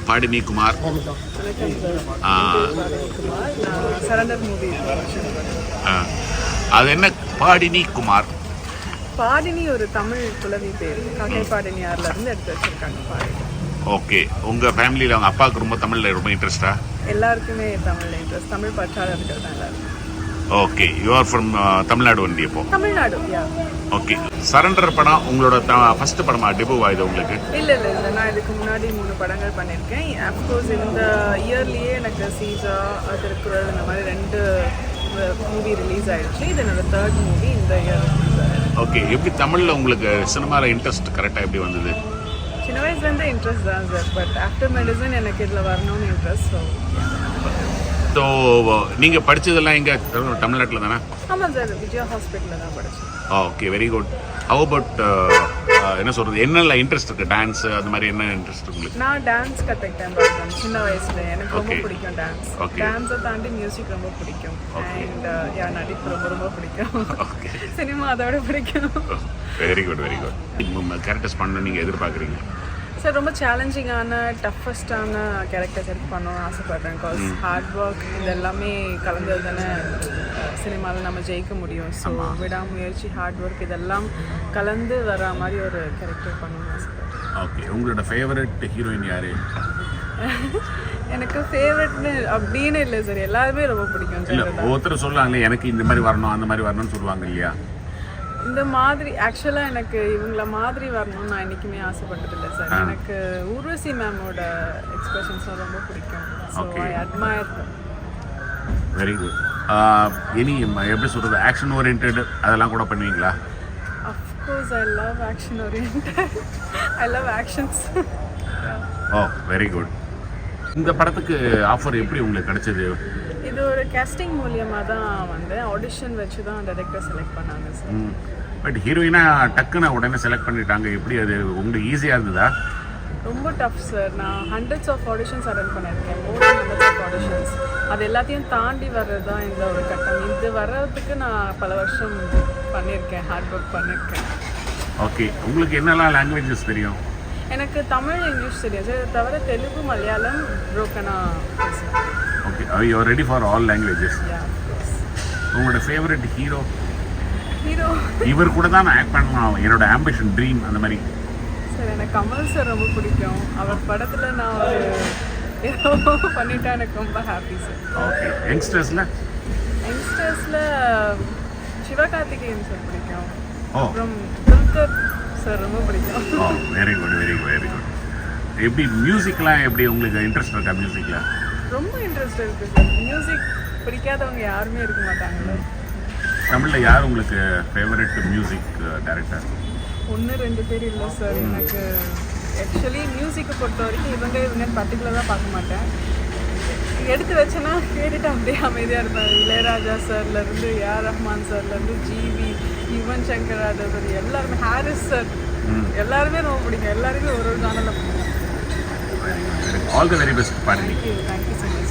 பாடினி Kumar. Surrender movie. அது என்ன பாடினி குமார்? பாடினி ஒரு தமிழ் புலவி பேர். ககை பாடினியார்ல இருந்து எடுத்து வச்சிருக்காங்க பாடினி. ஓகே. உங்க ஃபேமிலியில் அவங்க அப்பாவுக்கு ரொம்ப தமிழில் ரொம்ப இன்ட்ரெஸ்டா? எல்லாருக்குமே தமிழில் இன்ட்ரெஸ்ட். தமிழ் பற்றாளர்கள் தான் எல்லாரும். Okay. You are from Tamil Nadu only அப்போ? தமிழ்நாடு. ஓகே. சரண்டர் படம் உங்களோட ஃபர்ஸ்ட் படமா டெபியூவா இது உங்களுக்கு? இல்லை நான் இதுக்கு முன்னாடி 3 படங்கள் பண்ணியிருக்கேன். அஃப்கோர்ஸ் இந்த இயர்லேயே எனக்கு சீசா, திருக்குறள் இந்த மாதிரி 2 மூவி ரிலீஸ் ஆயிடுச்சு. இது என்னோட 3rd மூவி இந்த இயர். ஓகே. எப்படி தமிழில் உங்களுக்கு சினிமாவில் இன்ட்ரெஸ்ட் கரெக்டாக எப்படி வந்தது? சின்ன வயசுலேருந்து இன்ட்ரெஸ்ட் தான் சார். பட் ஆஃப்டர் மெடிசன் எனக்கு இதில் வரணும்னு இன்ட்ரெஸ்ட். ஸோ நீங்கள் படித்ததெல்லாம் எங்கே தமிழ்நாட்டில் தானே? ஆமாம் சார், விஜயா ஹாஸ்பிட்டலில் தான் படித்தேன். Okay, very good. How about என்ன சொல்கிறது, என்னெல்லாம் இன்ட்ரெஸ்ட் இருக்குது? டான்ஸ் அந்த மாதிரி என்ன இன்ட்ரெஸ்ட் உங்களுக்கு? நான் டான்ஸ் கற்றுக்கிட்டேன் சின்ன வயசில். எனக்கு ரொம்ப பிடிக்கும் டான்ஸ். டான்ஸை தாண்டி மியூசிக் ரொம்ப பிடிக்கும். அண்ட் நடிப்பு ரொம்ப பிடிக்கும். சினிமா அதோட பிடிக்கும். Very good, very good. Characters பண்ண நீங்கள் எதிர்பார்க்குறீங்க சார்? ரொம்ப சேலஞ்சிங்கான டஃபஸ்டான கேரக்டர்ஸ் எடுத்து பண்ணணும்னு ஆசைப்பட்றேன். பிகாஸ் ஹார்ட் ஒர்க் இது எல்லாமே கலந்தது தானே சினிமாவில் நம்ம ஜெயிக்க முடியும். ஸோ விடாமுயற்சி, ஹார்ட் ஒர்க் இதெல்லாம் கலந்து வர மாதிரி ஒரு கேரக்டர் பண்ணணும்னு ஆசைப்பட்றேன். ஓகே. உங்களோட ஃபேவரட் ஹீரோயின் யார்? எனக்கு ஃபேவரட்னு அப்படின்னு இல்லை சார், எல்லாருமே ரொம்ப பிடிக்கும். இல்லை, ஒவ்வொருத்தரும் சொல்லுவாங்களே எனக்கு இந்த மாதிரி வரணும் அந்த மாதிரி வரணும்னு சொல்லுவாங்க இல்லையா? இந்த மாதிரி ஆக்சுவலாக எனக்கு இவங்கள மாதிரி வரணும்னு நான் என்றைக்குமே ஆசைப்பட்டதில்லை சார். எனக்கு ஊர்வசி மேமோட எக்ஸ்பிரஷன்ஸ்லாம் ரொம்ப பிடிக்கும். So I admire. Very good. இனி எப்படி சொல்கிறது, ஆக்ஷன் ஓரியன்ட் அதெல்லாம் கூட பண்ணுவீங்களா? Of course I love action orient. I love actions. Oh, very good. இந்த படத்துக்கு ஆஃபர் எப்படி உங்களுக்கு கிடைச்சது? இது ஒரு கேஸ்டிங் மூலியமாக தான் வந்து ஆடிஷன் வச்சு தான் டைரக்டர் செலக்ட் பண்ணாங்க சார். பட் ஹீரோயினா டக்குன்னு உடனே செலக்ட் பண்ணிட்டாங்க. எப்படி அது உங்களுக்கு ஈஸியாக இருந்ததா? ரொம்ப டஃப் சார். நான் ஹண்ட்ரட்ஸ் ஆஃப் ஆடிஷன்ஸ் அட்டெண்ட் பண்ணியிருக்கேன். மோர் தென் ஹண்ட்ரட்ஸ் ஆஃப் ஆடிஷன்ஸ். அது எல்லாத்தையும் தாண்டி வர்றது தான் இந்த ஒரு கட்டம். இது வர்றதுக்கு நான் பல வருஷம் பண்ணியிருக்கேன், ஹார்ட் ஒர்க் பண்ணியிருக்கேன். ஓகே. உங்களுக்கு என்னெல்லாம் லாங்குவேஜஸ் தெரியும்? எனக்கு தமிழ், இங்கிலீஷ் தெரியும் சார். இது தவிர தெலுங்கு, மலையாளம் ப்ரோக்கனாக பேசுவேன். Okay. You are ready for all languages? உங்களோட ஃபேவரட் ஹீரோ? இவர் கூட தான் நான் ஆக்ட் பண்ணணும், என்னோட ஆம்பிஷன், ட்ரீம் அந்த மாதிரி. சார் எனக்கு கமல் சார் ரொம்ப பிடிக்கும். அவர் படத்தில் நான் ஒரு ஏதோ பண்ணிட்டா எனக்கு ரொம்ப ஹாப்பி சார். ஓகே. யங்ஸ்டர்ஸில் சிவகார்த்திகேயன் சார் பிடிக்கும். அப்புறம் துல்கர் சார் ரொம்ப பிடிக்கும். Very good, very good, very good. எப்படி மியூசிக்லாம் எப்படி உங்களுக்கு இன்ட்ரெஸ்ட் இருக்கா? மியூசிக்கில் ரொம்ப இன்ட்ரெஸ்ட் இருக்குது சார். மியூசிக் பிடிக்காதவங்க யாருமே இருக்க மாட்டாங்களே. தமிழில் யார் உங்களுக்கு ஃபேவரட் மியூசிக் டைரக்டர்? 1-2 பேர் இல்லை சார். எனக்கு ஆக்சுவலி மியூசிக்கை பொறுத்த வரைக்கும் இவங்க பர்டிகுலராக பார்க்க மாட்டேன். எடுத்து வச்சேன்னா கேட்டுட்டு அப்படியே அமைதியாக இருப்பேன். Ilaiyaraaja சார்லேருந்து, AR Rahman சார்லேருந்து, GV, Yuvan Shankar Raja sir, எல்லாருமே, ஹாரிஸ் சார், எல்லாருமே ரொம்ப பிடிக்கும். எல்லாருமே ஒரு ஜானலில் பிடிக்கும். All the very best பாடினி. Thank you so much.